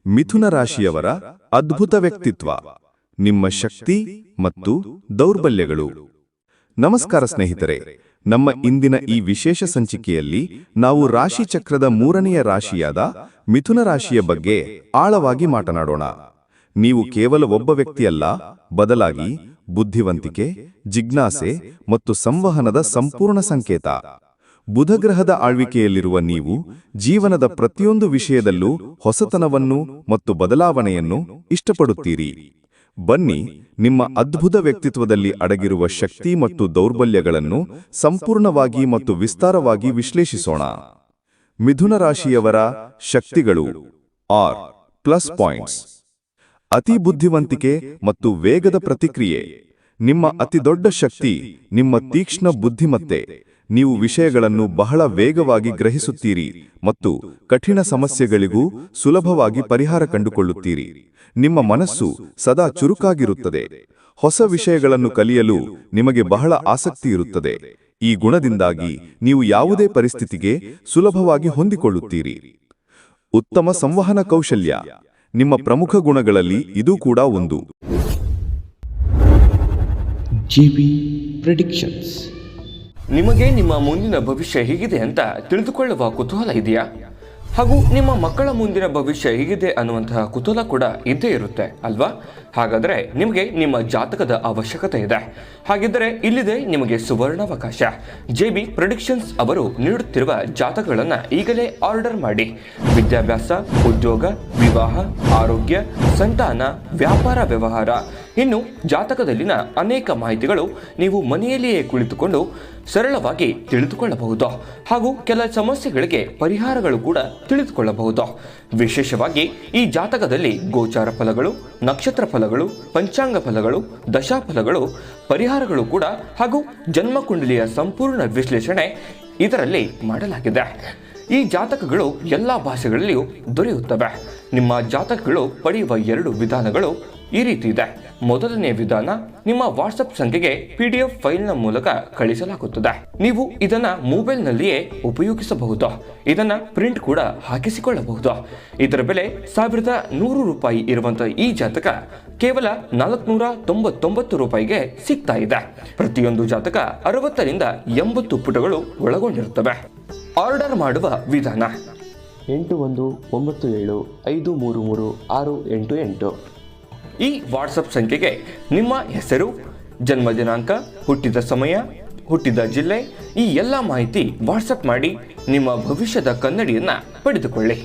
ಮಿಥುನ ರಾಶಿಯವರ ಅದ್ಭುತ ವ್ಯಕ್ತಿತ್ವ, ನಿಮ್ಮ ಶಕ್ತಿ ಮತ್ತು ದೌರ್ಬಲ್ಯಗಳು. ನಮಸ್ಕಾರ ಸ್ನೇಹಿತರೆ, ನಮ್ಮ ಇಂದಿನ ಈ ವಿಶೇಷ ಸಂಚಿಕೆಯಲ್ಲಿ ನಾವು ರಾಶಿ ಚಕ್ರದ 3ನೆಯ ರಾಶಿಯಾದ ಮಿಥುನ ರಾಶಿಯ ಬಗ್ಗೆ ಆಳವಾಗಿ ಮಾತನಾಡೋಣ. ನೀವು ಕೇವಲ ಒಬ್ಬ ವ್ಯಕ್ತಿಯಲ್ಲ, ಬದಲಾಗಿ ಬುದ್ಧಿವಂತಿಕೆ, ಜಿಜ್ಞಾಸೆ ಮತ್ತು ಸಂವಹನದ ಸಂಪೂರ್ಣ ಸಂಕೇತ. ಬುಧಗ್ರಹದ ಆಳ್ವಿಕೆಯಲ್ಲಿರುವ ನೀವು ಜೀವನದ ಪ್ರತಿಯೊಂದು ವಿಷಯದಲ್ಲೂ ಹೊಸತನವನ್ನು ಮತ್ತು ಬದಲಾವಣೆಯನ್ನು ಇಷ್ಟಪಡುತ್ತೀರಿ. ಬನ್ನಿ, ನಿಮ್ಮ ಅದ್ಭುತ ವ್ಯಕ್ತಿತ್ವದಲ್ಲಿ ಅಡಗಿರುವ ಶಕ್ತಿ ಮತ್ತು ದೌರ್ಬಲ್ಯಗಳನ್ನು ಸಂಪೂರ್ಣವಾಗಿ ಮತ್ತು ವಿಸ್ತಾರವಾಗಿ ವಿಶ್ಲೇಷಿಸೋಣ. ಮಿಥುನ ರಾಶಿಯವರ ಶಕ್ತಿಗಳು ಪ್ಲಸ್ ಪಾಯಿಂಟ್ಸ್. ಅತಿ ಬುದ್ಧಿವಂತಿಕೆ ಮತ್ತು ವೇಗದ ಪ್ರತಿಕ್ರಿಯೆ. ನಿಮ್ಮ ಅತಿದೊಡ್ಡ ಶಕ್ತಿ ನಿಮ್ಮ ತೀಕ್ಷ್ಣ ಬುದ್ಧಿಮತ್ತೆ. ನೀವು ವಿಷಯಗಳನ್ನು ಬಹಳ ವೇಗವಾಗಿ ಗ್ರಹಿಸುತ್ತೀರಿ ಮತ್ತು ಕಠಿಣ ಸಮಸ್ಯೆಗಳಿಗೂ ಸುಲಭವಾಗಿ ಪರಿಹಾರ ಕಂಡುಕೊಳ್ಳುತ್ತೀರಿ. ನಿಮ್ಮ ಮನಸ್ಸು ಸದಾ ಚುರುಕಾಗಿರುತ್ತದೆ. ಹೊಸ ವಿಷಯಗಳನ್ನು ಕಲಿಯಲು ನಿಮಗೆ ಬಹಳ ಆಸಕ್ತಿ ಇರುತ್ತದೆ. ಈ ಗುಣದಿಂದಾಗಿ ನೀವು ಯಾವುದೇ ಪರಿಸ್ಥಿತಿಗೆ ಸುಲಭವಾಗಿ ಹೊಂದಿಕೊಳ್ಳುತ್ತೀರಿ. ಉತ್ತಮ ಸಂವಹನ ಕೌಶಲ್ಯ. ನಿಮ್ಮ ಪ್ರಮುಖ ಗುಣಗಳಲ್ಲಿ ಇದು ಕೂಡ ಒಂದು. GB predictions. ನಿಮಗೆ ನಿಮ್ಮ ಮುಂದಿನ ಭವಿಷ್ಯ ಹೇಗಿದೆ ಅಂತ ತಿಳಿದುಕೊಳ್ಳುವ ಕುತೂಹಲ ಇದೆಯಾ? ಹಾಗೂ ನಿಮ್ಮ ಮಕ್ಕಳ ಮುಂದಿನ ಭವಿಷ್ಯ ಹೇಗಿದೆ ಅನ್ನುವಂತಹ ಕುತೂಹಲ ಕೂಡ ಇದ್ದೇ ಇರುತ್ತೆ ಅಲ್ವಾ? ಹಾಗಾದರೆ ನಿಮಗೆ ನಿಮ್ಮ ಜಾತಕದ ಅವಶ್ಯಕತೆ ಇದೆ. ಹಾಗಿದ್ದರೆ ಇಲ್ಲಿದೆ ನಿಮಗೆ ಸುವರ್ಣಾವಕಾಶ. ಜೆಬಿ ಪ್ರೆಡಿಕ್ಷನ್ಸ್ ಅವರು ನೀಡುತ್ತಿರುವ ಜಾತಕಗಳನ್ನು ಈಗಲೇ ಆರ್ಡರ್ ಮಾಡಿ. ವಿದ್ಯಾಭ್ಯಾಸ, ಉದ್ಯೋಗ, ವಿವಾಹ, ಆರೋಗ್ಯ, ಸಂತಾನ, ವ್ಯಾಪಾರ ವ್ಯವಹಾರ, ಇನ್ನು ಜಾತಕದಲ್ಲಿನ ಅನೇಕ ಮಾಹಿತಿಗಳು ನೀವು ಮನೆಯಲ್ಲಿಯೇ ಕುಳಿತುಕೊಂಡು ಸರಳವಾಗಿ ತಿಳಿದುಕೊಳ್ಳಬಹುದು. ಹಾಗೂ ಕೆಲ ಸಮಸ್ಯೆಗಳಿಗೆ ಪರಿಹಾರಗಳು ಕೂಡ ತಿಳಿದುಕೊಳ್ಳಬಹುದು. ವಿಶೇಷವಾಗಿ ಈ ಜಾತಕದಲ್ಲಿ ಗೋಚಾರ ಫಲಗಳು, ನಕ್ಷತ್ರ ಫಲಗಳು, ಪಂಚಾಂಗ ಫಲಗಳು, ದಶಾಫಲಗಳು, ಪರಿಹಾರಗಳು ಕೂಡ ಹಾಗೂ ಜನ್ಮಕುಂಡಲಿಯ ಸಂಪೂರ್ಣ ವಿಶ್ಲೇಷಣೆ ಇದರಲ್ಲಿ ಮಾಡಲಾಗಿದೆ. ಈ ಜಾತಕಗಳು ಎಲ್ಲ ಭಾಷೆಗಳಲ್ಲಿಯೂ ದೊರೆಯುತ್ತವೆ. ನಿಮ್ಮ ಜಾತಕಗಳು ಪಡೆಯುವ 2 ವಿಧಾನಗಳು ಈ ರೀತಿ ಇದೆ. ಮೊದಲನೇ ವಿಧಾನ, ನಿಮ್ಮ ವಾಟ್ಸಪ್ ಸಂಖ್ಯೆಗೆ PDF ಫೈಲ್ನ ಮೂಲಕ ಕಳಿಸಲಾಗುತ್ತದೆ. ನೀವು ಇದನ್ನ ಮೊಬೈಲ್ನಲ್ಲಿಯೇ ಉಪಯೋಗಿಸಬಹುದು. ಇದನ್ನ ಪ್ರಿಂಟ್ ಕೂಡ ಹಾಕಿಸಿಕೊಳ್ಳಬಹುದು. ಇದರ ಬೆಲೆ 1100 ರೂಪಾಯಿ ಇರುವಂತಹ ಈ ಜಾತಕ ಕೇವಲ 499 ರೂಪಾಯಿಗೆ ಸಿಗ್ತಾ ಇದೆ. ಪ್ರತಿಯೊಂದು ಜಾತಕ 60 ರಿಂದ 80 ಪುಟಗಳು ಒಳಗೊಂಡಿರುತ್ತವೆ. ಆರ್ಡರ್ ಮಾಡುವ ವಿಧಾನ: 8197533688. ಈ ವಾಟ್ಸಪ್ ಸಂಖ್ಯೆಗೆ ನಿಮ್ಮ ಹೆಸರು, ಜನ್ಮ ದಿನಾಂಕ, ಹುಟ್ಟಿದ ಸಮಯ, ಹುಟ್ಟಿದ ಜಿಲ್ಲೆ, ಈ ಎಲ್ಲ ಮಾಹಿತಿ ವಾಟ್ಸಪ್ ಮಾಡಿ ನಿಮ್ಮ ಭವಿಷ್ಯದ ಕನ್ನಡಿಯನ್ನು ಪಡೆದುಕೊಳ್ಳಿ.